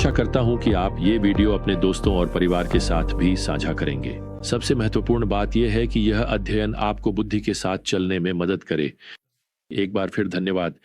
आशा करता हूं कि आप ये वीडियो अपने दोस्तों और परिवार के साथ भी साझा करेंगे। सबसे महत्वपूर्ण बात यह है कि यह अध्ययन आपको बुद्धि के साथ चलने में मदद करे। एक बार फिर धन्यवाद।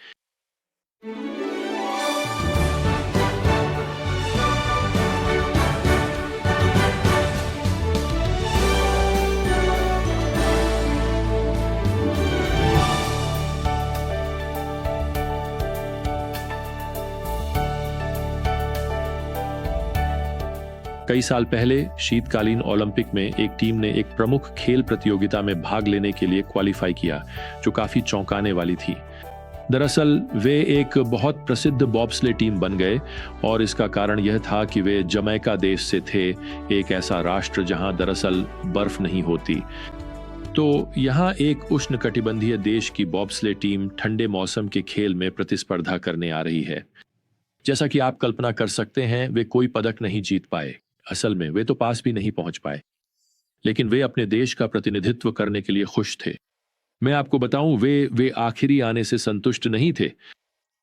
कई साल पहले शीतकालीन ओलंपिक में एक टीम ने एक प्रमुख खेल प्रतियोगिता में भाग लेने के लिए क्वालिफाई किया, जो काफी चौंकाने वाली थी। दरअसल वे एक बहुत प्रसिद्ध बॉब्स्ले टीम बन गए और इसका कारण यह था कि वे जमैका देश से थे, एक ऐसा राष्ट्र जहां दरअसल बर्फ नहीं होती। तो यहाँ एक उष्णकटिबंधीय देश की बॉब्स्ले टीम ठंडे मौसम के खेल में प्रतिस्पर्धा करने आ रही है। जैसा कि आप कल्पना कर सकते हैं, वे कोई पदक नहीं जीत पाए। असल में वे तो पास भी नहीं पहुंच पाए, लेकिन वे अपने देश का प्रतिनिधित्व करने के लिए खुश थे। मैं आपको बताऊं, वे आखिरी आने से संतुष्ट नहीं थे।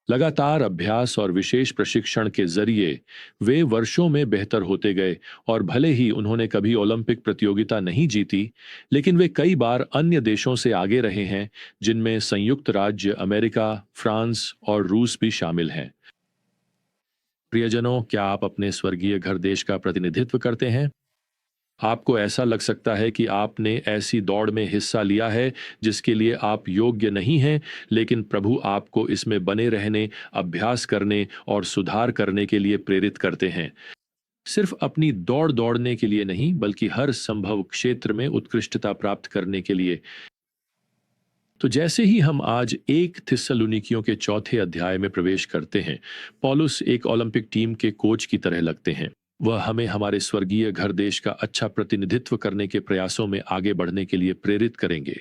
लगातार अभ्यास और विशेष प्रशिक्षण के जरिए वे वर्षों में बेहतर होते गए और भले ही उन्होंने कभी ओलंपिक प्रतियोगिता नहीं जीती, लेकिन वे कई बार अन्य देशों से आगे रहे हैं, जिनमें संयुक्त राज्य अमेरिका, फ्रांस और रूस भी शामिल हैं। प्रियजनों, क्या आप अपने स्वर्गीय घर देश का प्रतिनिधित्व करते हैं? आपको ऐसा लग सकता है कि आपने ऐसी दौड़ में हिस्सा लिया है जिसके लिए आप योग्य नहीं हैं, लेकिन प्रभु आपको इसमें बने रहने, अभ्यास करने और सुधार करने के लिए प्रेरित करते हैं। सिर्फ अपनी दौड़ दौड़ने के लिए नहीं, बल्कि हर संभव क्षेत्र में उत्कृष्टता प्राप्त करने के लिए। तो जैसे ही हम आज एक थिस्सलुनीकियों के चौथे अध्याय में प्रवेश करते हैं, पौलुस एक ओलंपिक टीम के कोच की तरह लगते हैं। वह हमें हमारे स्वर्गीय घर देश का अच्छा प्रतिनिधित्व करने के प्रयासों में आगे बढ़ने के लिए प्रेरित करेंगे।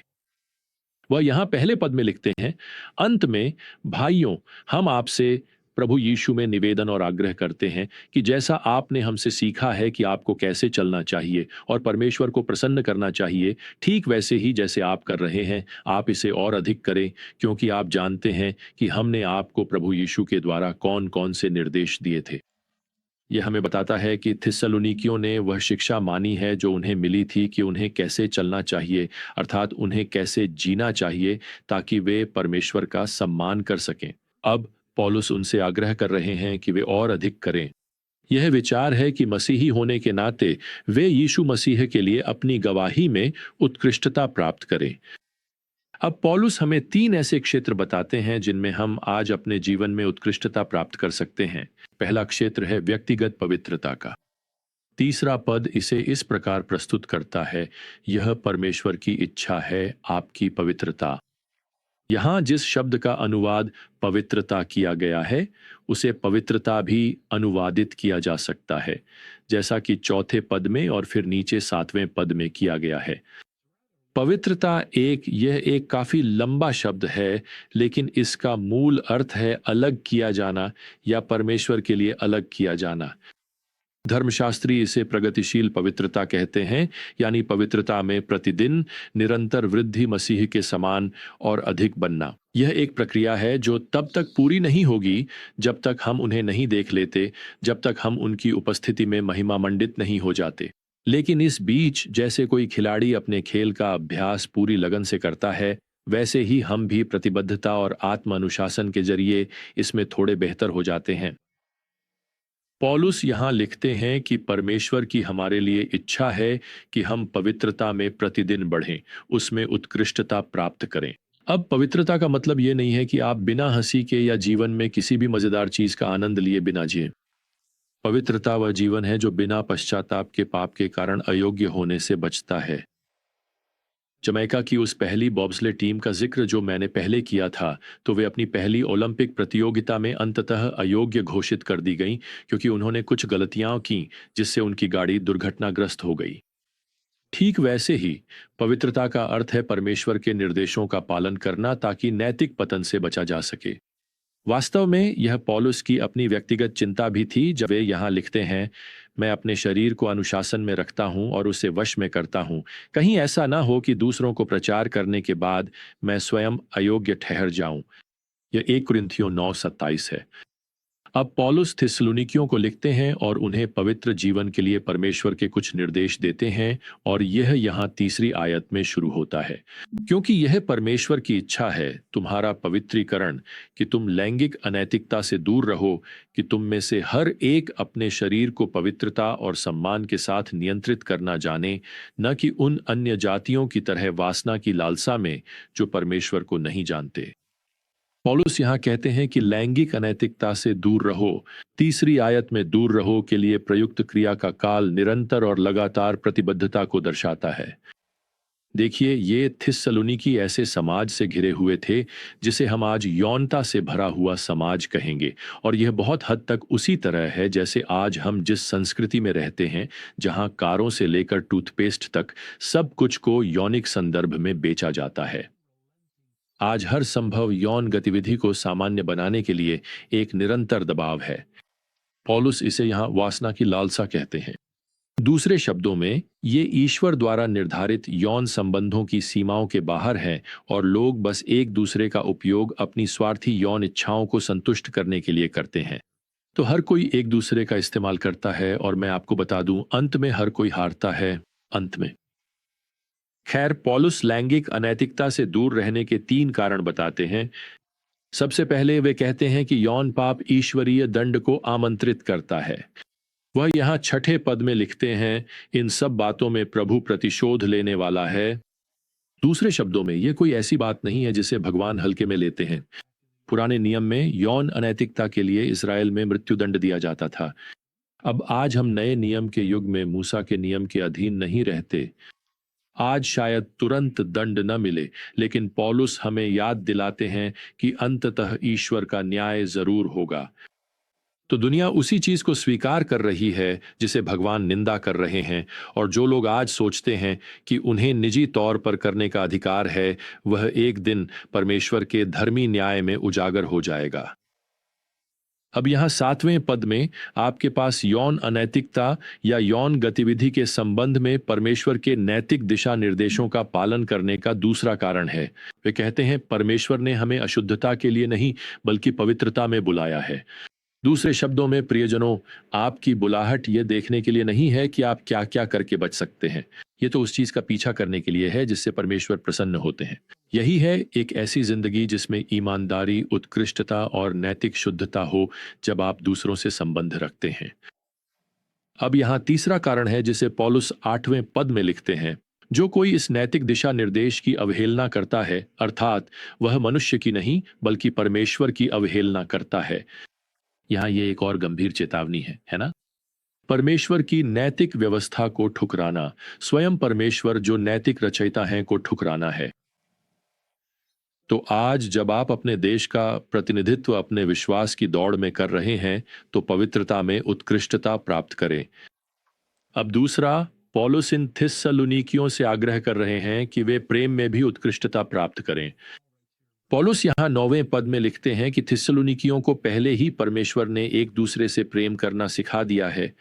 वह यहाँ पहले पद में लिखते हैं, अंत में भाइयों, हम आपसे प्रभु यीशु में निवेदन और आग्रह करते हैं कि जैसा आपने हमसे सीखा है कि आपको कैसे चलना चाहिए और परमेश्वर को प्रसन्न करना चाहिए, ठीक वैसे ही जैसे आप कर रहे हैं, आप इसे और अधिक करें, क्योंकि आप जानते हैं कि हमने आपको प्रभु यीशु के द्वारा कौन कौन से निर्देश दिए थे। यह हमें बताता है कि थिस्सलुनीकियों ने वह शिक्षा मानी है जो उन्हें मिली थी कि उन्हें कैसे चलना चाहिए, अर्थात उन्हें कैसे जीना चाहिए, ताकि वे परमेश्वर का सम्मान कर सकें। अब पौलुस उनसे आग्रह कर रहे हैं कि वे और अधिक करें। यह विचार है कि मसीही होने के नाते वे यीशु मसीह के लिए अपनी गवाही में उत्कृष्टता प्राप्त करें। अब पौलुस हमें 3 ऐसे क्षेत्र बताते हैं जिनमें हम आज अपने जीवन में उत्कृष्टता प्राप्त कर सकते हैं। पहला क्षेत्र है व्यक्तिगत पवित्रता का। तीसरा पद इसे इस प्रकार प्रस्तुत करता है, यह परमेश्वर की इच्छा है आपकी पवित्रता। यहां जिस शब्द का अनुवाद पवित्रता किया गया है, उसे पवित्रता भी अनुवादित किया जा सकता है, जैसा कि चौथे पद में और फिर नीचे 7वें पद में किया गया है। पवित्रता यह एक काफी लंबा शब्द है, लेकिन इसका मूल अर्थ है अलग किया जाना या परमेश्वर के लिए अलग किया जाना। धर्मशास्त्री इसे प्रगतिशील पवित्रता कहते हैं, यानी पवित्रता में प्रतिदिन निरंतर वृद्धि, मसीह के समान और अधिक बनना। यह एक प्रक्रिया है जो तब तक पूरी नहीं होगी जब तक हम उन्हें नहीं देख लेते, जब तक हम उनकी उपस्थिति में महिमा मंडित नहीं हो जाते। लेकिन इस बीच, जैसे कोई खिलाड़ी अपने खेल का अभ्यास पूरी लगन से करता है, वैसे ही हम भी प्रतिबद्धता और आत्म अनुशासन के जरिए इसमें थोड़े बेहतर हो जाते हैं। पौलुस यहाँ लिखते हैं कि परमेश्वर की हमारे लिए इच्छा है कि हम पवित्रता में प्रतिदिन बढ़ें, उसमें उत्कृष्टता प्राप्त करें। अब पवित्रता का मतलब ये नहीं है कि आप बिना हंसी के या जीवन में किसी भी मजेदार चीज का आनंद लिए बिना जिए। पवित्रता वह जीवन है जो बिना पश्चाताप के पाप के कारण अयोग्य होने से बचता है। जमैका की उस पहली बॉब्स्ले टीम का जिक्र जो मैंने पहले किया था, तो वे अपनी पहली ओलंपिक प्रतियोगिता में अंततः अयोग्य घोषित कर दी गईं, क्योंकि उन्होंने कुछ गलतियां की जिससे उनकी गाड़ी दुर्घटनाग्रस्त हो गई। ठीक वैसे ही पवित्रता का अर्थ है परमेश्वर के निर्देशों का पालन करना, ताकि नैतिक पतन से बचा जा सके। वास्तव में यह पौलुस की अपनी व्यक्तिगत चिंता भी थी, जब वे यहाँ लिखते हैं, मैं अपने शरीर को अनुशासन में रखता हूँ और उसे वश में करता हूँ, कहीं ऐसा ना हो कि दूसरों को प्रचार करने के बाद मैं स्वयं अयोग्य ठहर जाऊं। यह 1 कुरिन्थियों 9:27 है। अब पौलुस थिस्सलुनीकियों को लिखते हैं और उन्हें पवित्र जीवन के लिए परमेश्वर के कुछ निर्देश देते हैं, और यह यहाँ तीसरी आयत में शुरू होता है। क्योंकि यह परमेश्वर की इच्छा है तुम्हारा पवित्रीकरण, कि तुम लैंगिक अनैतिकता से दूर रहो, कि तुम में से हर एक अपने शरीर को पवित्रता और सम्मान के साथ नियंत्रित करना जाने, न कि उन अन्य जातियों की तरह वासना की लालसा में जो परमेश्वर को नहीं जानते। पौलुस यहाँ कहते हैं कि लैंगिक अनैतिकता से दूर रहो। तीसरी आयत में दूर रहो के लिए प्रयुक्त क्रिया का काल निरंतर और लगातार प्रतिबद्धता को दर्शाता है। देखिए, ये थिस्सलुनीकी ऐसे समाज से घिरे हुए थे जिसे हम आज यौनता से भरा हुआ समाज कहेंगे, और यह बहुत हद तक उसी तरह है जैसे आज हम जिस संस्कृति में रहते हैं, जहां कारों से लेकर टूथपेस्ट तक सब कुछ को यौनिक संदर्भ में बेचा जाता है। आज हर संभव यौन गतिविधि को सामान्य बनाने के लिए एक निरंतर दबाव है। पौलुस इसे यहाँ वासना की लालसा कहते हैं। दूसरे शब्दों में, ये ईश्वर द्वारा निर्धारित यौन संबंधों की सीमाओं के बाहर है, और लोग बस एक दूसरे का उपयोग अपनी स्वार्थी यौन इच्छाओं को संतुष्ट करने के लिए करते हैं। तो हर कोई एक दूसरे का इस्तेमाल करता है, और मैं आपको बता दूं, अंत में हर कोई हारता है। अंत में खैर, पौलुस लैंगिक अनैतिकता से दूर रहने के 3 कारण बताते हैं। सबसे पहले वे कहते हैं कि यौन पाप ईश्वरीय दंड को आमंत्रित करता है। वह यहाँ 6ठे पद में लिखते हैं, इन सब बातों में प्रभु प्रतिशोध लेने वाला है। दूसरे शब्दों में, यह कोई ऐसी बात नहीं है जिसे भगवान हल्के में लेते हैं। पुराने नियम में यौन अनैतिकता के लिए इस्राएल में मृत्युदंड दिया जाता था। अब आज हम नए नियम के युग में मूसा के नियम के अधीन नहीं रहते। आज शायद तुरंत दंड न मिले, लेकिन पौलुस हमें याद दिलाते हैं कि अंततः ईश्वर का न्याय जरूर होगा। तो दुनिया उसी चीज को स्वीकार कर रही है जिसे भगवान निंदा कर रहे हैं, और जो लोग आज सोचते हैं कि उन्हें निजी तौर पर करने का अधिकार है, वह एक दिन परमेश्वर के धर्मी न्याय में उजागर हो जाएगा। अब यहाँ 7वें पद में आपके पास यौन अनैतिकता या यौन गतिविधि के संबंध में परमेश्वर के नैतिक दिशा निर्देशों का पालन करने का दूसरा कारण है। वे कहते हैं, परमेश्वर ने हमें अशुद्धता के लिए नहीं बल्कि पवित्रता में बुलाया है। दूसरे शब्दों में प्रियजनों, आपकी बुलाहट यह देखने के लिए नहीं है कि आप क्या क्या करके बच सकते हैं। ये तो उस चीज का पीछा करने के लिए है जिससे परमेश्वर प्रसन्न होते हैं। यही है एक ऐसी जिंदगी जिसमें ईमानदारी, उत्कृष्टता और नैतिक शुद्धता हो जब आप दूसरों से संबंध रखते हैं। अब यहाँ तीसरा कारण है जिसे पौलुस 8वें पद में लिखते हैं, जो कोई इस नैतिक दिशा निर्देश की अवहेलना करता है, अर्थात वह मनुष्य की नहीं बल्कि परमेश्वर की अवहेलना करता है। यहाँ ये एक और गंभीर चेतावनी है ना? परमेश्वर की नैतिक व्यवस्था को ठुकराना, स्वयं परमेश्वर जो नैतिक रचयिता हैं को ठुकराना है। तो आज जब आप अपने देश का प्रतिनिधित्व अपने विश्वास की दौड़ में कर रहे हैं, तो पवित्रता में उत्कृष्टता प्राप्त करें। अब दूसरा, पौलुस इन थिस्सलुनीकियों से आग्रह कर रहे हैं कि वे प्रेम में भी उत्कृष्टता प्राप्त करें। पौलुस यहाँ 9वें पद में लिखते हैं कि थिस्सलुनीकियों को पहले ही परमेश्वर ने एक दूसरे से प्रेम करना सिखा दिया है।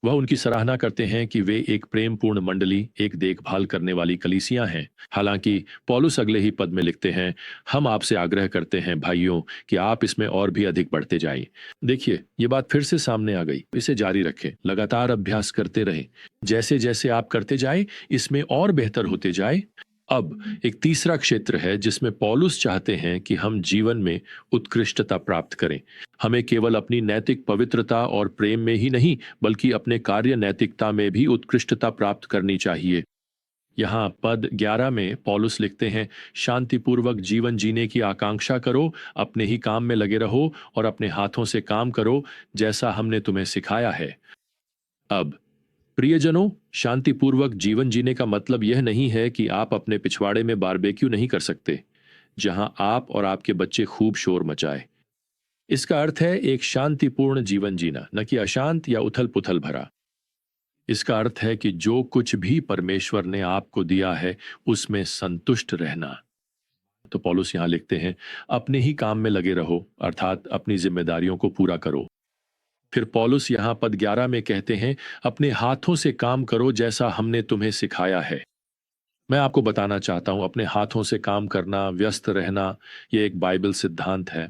वह उनकी सराहना करते हैं कि वे एक प्रेमपूर्ण मंडली, एक देखभाल करने वाली कलीसियां हैं। हालांकि पौलुस अगले ही पद में लिखते हैं, हम आपसे आग्रह करते हैं भाइयों कि आप इसमें और भी अधिक बढ़ते जाएं। देखिए, ये बात फिर से सामने आ गई। इसे जारी रखें, लगातार अभ्यास करते रहें। जैसे जैसे आप करते जाए, इसमें और बेहतर होते जाए। अब एक तीसरा क्षेत्र है जिसमें पौलुस चाहते हैं कि हम जीवन में उत्कृष्टता प्राप्त करें। हमें केवल अपनी नैतिक पवित्रता और प्रेम में ही नहीं बल्कि अपने कार्य नैतिकता में भी उत्कृष्टता प्राप्त करनी चाहिए। यहाँ पद 11 में पौलुस लिखते हैं, शांतिपूर्वक जीवन जीने की आकांक्षा करो, अपने ही काम में लगे रहो और अपने हाथों से काम करो जैसा हमने तुम्हें सिखाया है। अब प्रियजनों, शांतिपूर्वक जीवन जीने का मतलब यह नहीं है कि आप अपने पिछवाड़े में बारबेक्यू नहीं कर सकते जहां आप और आपके बच्चे खूब शोर मचाए। इसका अर्थ है एक शांतिपूर्ण जीवन जीना, न कि अशांत या उथल पुथल भरा। इसका अर्थ है कि जो कुछ भी परमेश्वर ने आपको दिया है उसमें संतुष्ट रहना। तो पौलुस यहां लिखते हैं, अपने ही काम में लगे रहो, अर्थात अपनी जिम्मेदारियों को पूरा करो। फिर पौलुस यहाँ पद 11 में कहते हैं, अपने हाथों से काम करो जैसा हमने तुम्हें सिखाया है। मैं आपको बताना चाहता हूं, अपने हाथों से काम करना, व्यस्त रहना, यह एक बाइबल सिद्धांत है।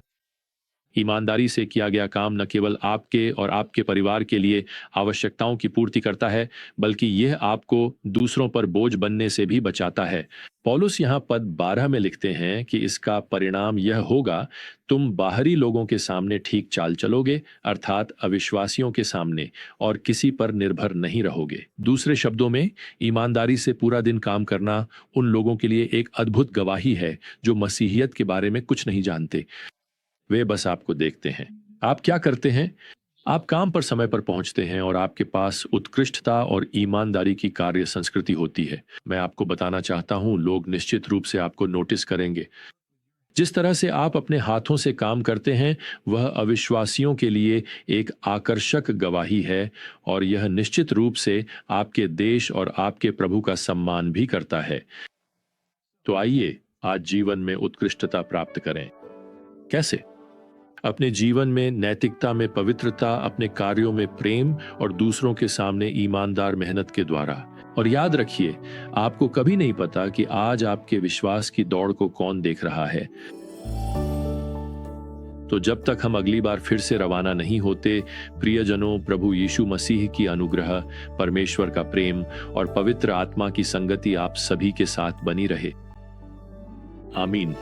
ईमानदारी से किया गया काम न केवल आपके और आपके परिवार के लिए आवश्यकताओं की पूर्ति करता है, बल्कि यह आपको दूसरों पर बोझ बनने से भी बचाता है। पौलुस यहाँ पद 12 में लिखते हैं कि इसका परिणाम यह होगा, तुम बाहरी लोगों के सामने ठीक चाल चलोगे, अर्थात अविश्वासियों के सामने, और किसी पर निर्भर नहीं रहोगे। दूसरे शब्दों में, ईमानदारी से पूरा दिन काम करना उन लोगों के लिए एक अद्भुत गवाही है जो मसीहियत के बारे में कुछ नहीं जानते। वे बस आपको देखते हैं। आप क्या करते हैं? आप काम पर समय पर पहुंचते हैं और आपके पास उत्कृष्टता और ईमानदारी की कार्य संस्कृति होती है। मैं आपको बताना चाहता हूं, लोग निश्चित रूप से आपको नोटिस करेंगे। जिस तरह से आप अपने हाथों से काम करते हैं, वह अविश्वासियों के लिए एक आकर्षक गवाही है और यह निश्चित रूप से आपके देश और आपके प्रभु का सम्मान भी करता है। तो आइए आज जीवन में उत्कृष्टता प्राप्त करें। कैसे? अपने जीवन में नैतिकता में पवित्रता, अपने कार्यों में प्रेम और दूसरों के सामने ईमानदार मेहनत के द्वारा। और याद रखिए, आपको कभी नहीं पता कि आज आपके विश्वास की दौड़ को कौन देख रहा है। तो जब तक हम अगली बार फिर से रवाना नहीं होते, प्रियजनों, प्रभु यीशु मसीह की अनुग्रह, परमेश्वर का प्रेम और पवित्र आत्मा की संगति आप सभी के साथ बनी रहे। आमीन।